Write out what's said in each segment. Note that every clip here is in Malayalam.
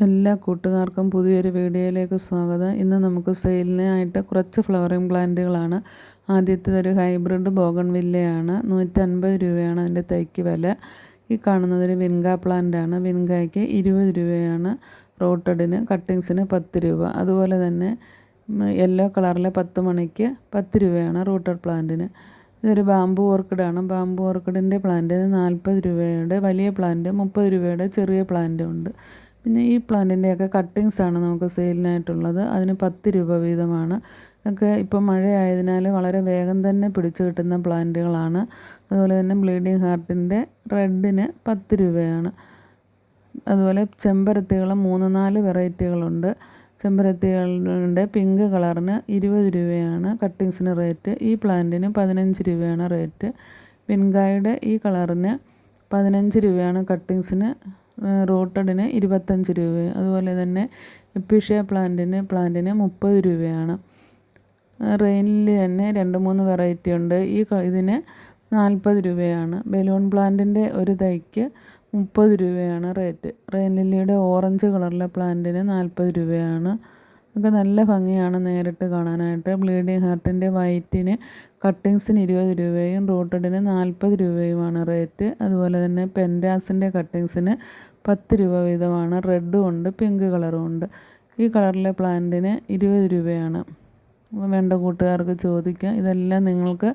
എല്ലാ കൂട്ടുകാർക്കും പുതിയൊരു വീഡിയോയിലേക്ക് സ്വാഗതം. ഇന്ന് നമുക്ക് സെയിലിനായിട്ട് കുറച്ച് ഫ്ലവറിങ് പ്ലാന്റുകളാണ്. ആദ്യത്തേതൊരു ഹൈബ്രിഡ് ബോഗൺവില്ലയാണ്. 150 രൂപയാണ് അതിൻ്റെ തൈക്ക് വില. ഈ കാണുന്നതൊരു വിൻഗ പ്ലാന്റാണ്. വിൻഗയ്ക്ക് 20 രൂപയാണ്. റൂട്ടഡിന് കട്ടിങ്സിന് 10 രൂപ. അതുപോലെ തന്നെ യെല്ലോ കളറിലെ 10 മണിക്ക് 10 രൂപയാണ് റൂട്ടഡ് പ്ലാന്റിന്. ഇതൊരു ബാംബു ഓർക്കിഡാണ്. ബാംബു ഓർക്കിഡിൻ്റെ പ്ലാന്റിന് 40 രൂപയുടെ വലിയ പ്ലാന്റ്, 30 രൂപയുടെ ചെറിയ പ്ലാന്റും ഉണ്ട്. പിന്നെ ഈ പ്ലാന്റിൻ്റെയൊക്കെ കട്ടിങ്സാണ് നമുക്ക് സെയിലിനായിട്ടുള്ളത്. അതിന് 10 രൂപ വീതമാണ്. ഇതൊക്കെ ഇപ്പം മഴയായതിനാൽ വളരെ വേഗം തന്നെ പിടിച്ചു കിട്ടുന്ന പ്ലാന്റുകളാണ്. അതുപോലെ തന്നെ ബ്ലീഡിങ് ഹാർട്ടിൻ്റെ റെഡിന് 10 രൂപയാണ്. അതുപോലെ ചെമ്പരത്തികൾ 3-4 വെറൈറ്റികളുണ്ട്. ചെമ്പരത്തികളുടെ പിങ്ക് കളറിന് 20 രൂപയാണ് കട്ടിങ്സിന് റേറ്റ്. ഈ പ്ലാന്റിന് 15 രൂപയാണ് റേറ്റ്. വിൻഗായുടെ ഈ കളറിന് 15 രൂപയാണ് കട്ടിങ്സിന്. റൂട്ടഡിന് 25 രൂപ. അതുപോലെ തന്നെ എപ്പിഷ്യ പ്ലാന്റിന് 30 രൂപയാണ്. റെയിനിൽ തന്നെ 2-3 വെറൈറ്റി ഉണ്ട്. ഇതിന് 40 രൂപയാണ്. ബലൂൺ പ്ലാന്റിൻ്റെ ഒരു തൈക്ക് 30 രൂപയാണ് റേറ്റ്. റെയിൻ ലില്ലിയുടെ ഓറഞ്ച് കളറിലെ പ്ലാന്റിന് 40 രൂപയാണ്. ഒക്കെ നല്ല ഭംഗിയാണ് നേരിട്ട് കാണാനായിട്ട്. ബ്ലീഡിങ് ഹാർട്ടിൻ്റെ വൈറ്റിന് കട്ടിങ്സിന് 20 രൂപയും റൂട്ടഡിന് 40 രൂപയുമാണ് റേറ്റ്. അതുപോലെ തന്നെ പെൻഡാസിൻ്റെ കട്ടിങ്സിന് 10 രൂപ വീതമാണ്. റെഡും ഉണ്ട്, പിങ്ക് കളറും ഉണ്ട്. ഈ കളറിലെ പ്ലാന്റിന് 20 രൂപയാണ്. വേണ്ട കൂട്ടുകാർക്ക് ചോദിക്കാം. ഇതെല്ലാം നിങ്ങൾക്ക്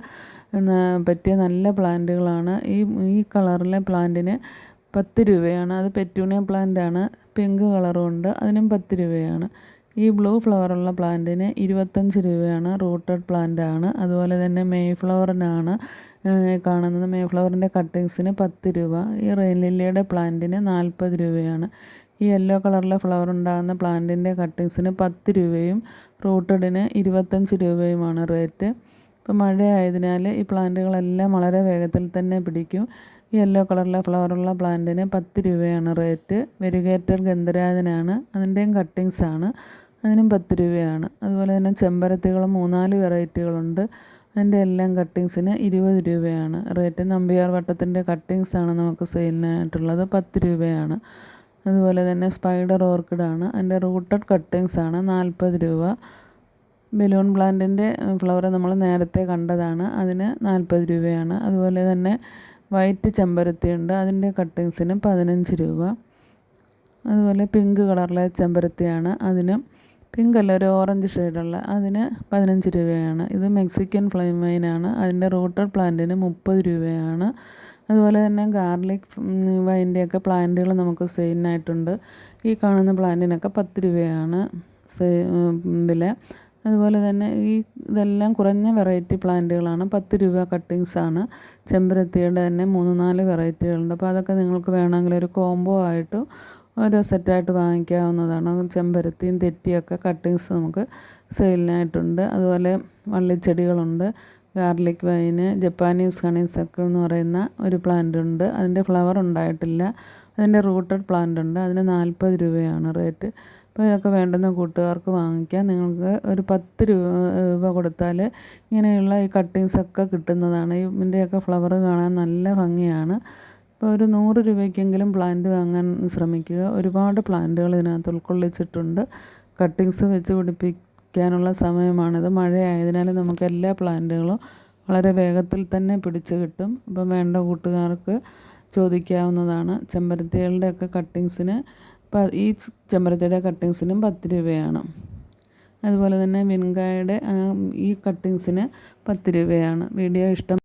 പറ്റിയ നല്ല പ്ലാന്റുകളാണ്. ഈ കളറിലെ പ്ലാന്റിന് 10 രൂപയാണ്. അത് പെറ്റൂണിയ പ്ലാന്റാണ്. പിങ്ക് കളറും ഉണ്ട്, അതിനും 10 രൂപയാണ്. ഈ ബ്ലൂ ഫ്ലവറുള്ള പ്ലാന്റിന് 25 രൂപയാണ്. റൂട്ടഡ് പ്ലാന്റാണ്. അതുപോലെ തന്നെ മെയ് ഫ്ലവറിനാണ് കാണുന്നത്. മെയ് ഫ്ലവറിൻ്റെ കട്ടിങ്സിന് 10 രൂപ. ഈ റെയിൻ ലില്ലിയുടെ പ്ലാന്റിന് 40 രൂപയാണ്. ഈ യെല്ലോ കളറിലെ ഫ്ലവർ ഉണ്ടാകുന്ന പ്ലാന്റിൻ്റെ കട്ടിങ്സിന് 10 രൂപയും റൂട്ടഡിന് 25 രൂപയുമാണ് റേറ്റ്. ഇപ്പോൾ മഴയായതിനാൽ ഈ പ്ലാന്റുകളെല്ലാം വളരെ വേഗത്തിൽ തന്നെ പിടിക്കും. ഈ യെല്ലോ കളറിലെ ഫ്ലവറുള്ള പ്ലാന്റിന് 10 രൂപയാണ് റേറ്റ്. വെരിഗേറ്റഡ് ഗന്ധരാജനാണ്. അതിൻ്റെയും കട്ടിങ്സാണ്. അതിനും 10 രൂപയാണ്. അതുപോലെ തന്നെ ചെമ്പരത്തികൾ 3-4 വെറൈറ്റികളുണ്ട്. അതിൻ്റെ എല്ലാം കട്ടിങ്സിന് 20 രൂപയാണ് റേറ്റ്. നമ്പിയാർ വട്ടത്തിൻ്റെ കട്ടിങ്സാണ് നമുക്ക് സെയിലിനായിട്ടുള്ളത്. 10 രൂപയാണ്. അതുപോലെ തന്നെ സ്പൈഡർ ഓർക്കിഡാണ്. അതിൻ്റെ റൂട്ടഡ് കട്ടിങ്സാണ് 40 രൂപ. ബലൂൺ പ്ലാന്റിൻ്റെ ഫ്ലവർ നമ്മൾ നേരത്തെ കണ്ടതാണ്. അതിന് 40 രൂപയാണ്. അതുപോലെ തന്നെ വൈറ്റ് ചെമ്പരത്തിയുണ്ട്. അതിൻ്റെ കട്ടിങ്സിന് 15 രൂപ. അതുപോലെ പിങ്ക് കളറിലെ ചെമ്പരത്തിയാണ്. അതിന് പിങ്ക് അല്ല, ഒരു ഓറഞ്ച് ഷെയ്ഡുള്ള, അതിന് 15 രൂപയാണ്. ഇത് മെക്സിക്കൻ ഫ്ലെയിം വൈനാണ്. അതിൻ്റെ റൂട്ടഡ് പ്ലാന്റിന് 30 രൂപയാണ്. അതുപോലെ തന്നെ ഗാർലിക് വൈൻ്റെയൊക്കെ പ്ലാന്റുകൾ നമുക്ക് സെയിലിനായിട്ടുണ്ട്. ഈ കാണുന്ന പ്ലാന്റിനൊക്കെ 10 രൂപയാണ് വില. അതുപോലെ തന്നെ ഇതെല്ലാം കുറഞ്ഞ വെറൈറ്റി പ്ലാന്റുകളാണ്. 10 രൂപ കട്ടിങ്സാണ്. ചെമ്പരത്തിയുടെ തന്നെ 3-4 വെറൈറ്റികളുണ്ട്. അപ്പോൾ അതൊക്കെ നിങ്ങൾക്ക് വേണമെങ്കിൽ ഒരു കോംബോ ആയിട്ട് ഓരോ സെറ്റായിട്ട് വാങ്ങിക്കാവുന്നതാണ്. ചെമ്പരത്തിയും തെറ്റിയൊക്കെ കട്ടിങ്സ് നമുക്ക് സെയിലിനായിട്ടുണ്ട്. അതുപോലെ വള്ളിച്ചെടികളുണ്ട്. ഗാർലിക് വൈന്, ജപ്പാനീസ് ഹണിസക്കിൾ എന്ന് പറയുന്ന ഒരു പ്ലാന്റ് ഉണ്ട്. അതിൻ്റെ ഫ്ലവർ ഉണ്ടായിട്ടില്ല. അതിൻ്റെ റൂട്ടഡ് പ്ലാന്റ് ഉണ്ട്. അതിന് 40 രൂപയാണ് റേറ്റ്. അപ്പോൾ ഇതൊക്കെ വേണ്ടുന്ന കൂട്ടുകാർക്ക് വാങ്ങിക്കാം. നിങ്ങൾക്ക് ഒരു 10 രൂപ കൊടുത്താൽ ഇങ്ങനെയുള്ള ഈ കട്ടിങ്സൊക്കെ കിട്ടുന്നതാണ്. ഇതിൻ്റെയൊക്കെ ഫ്ലവർ കാണാൻ നല്ല ഭംഗിയാണ്. അപ്പോൾ ഒരു 100 രൂപയ്ക്കെങ്കിലും പ്ലാന്റ് വാങ്ങാൻ ശ്രമിക്കുക. ഒരുപാട് പ്ലാന്റുകൾ ഇതിനകത്ത് ഉൾക്കൊള്ളിച്ചിട്ടുണ്ട്. കട്ടിങ്സ് വെച്ച് പിടിപ്പിക്കാനുള്ള സമയമാണിത്. മഴയായതിനാൽ നമുക്ക് എല്ലാ പ്ലാന്റുകളും വളരെ വേഗത്തിൽ തന്നെ പിടിച്ച് കിട്ടും. അപ്പം വേണ്ട കൂട്ടുകാർക്ക് ചോദിക്കാവുന്നതാണ്. ചെമ്പരത്തികളുടെയൊക്കെ കട്ടിങ്സിന് ഈ ചെമ്പരത്തിയുടെ കട്ടിങ്സിനും 10 രൂപയാണ്. അതുപോലെ തന്നെ വിൻഗായുടെ ഈ കട്ടിങ്സിന് 10 രൂപയാണ്. വീഡിയോ ഇഷ്ടം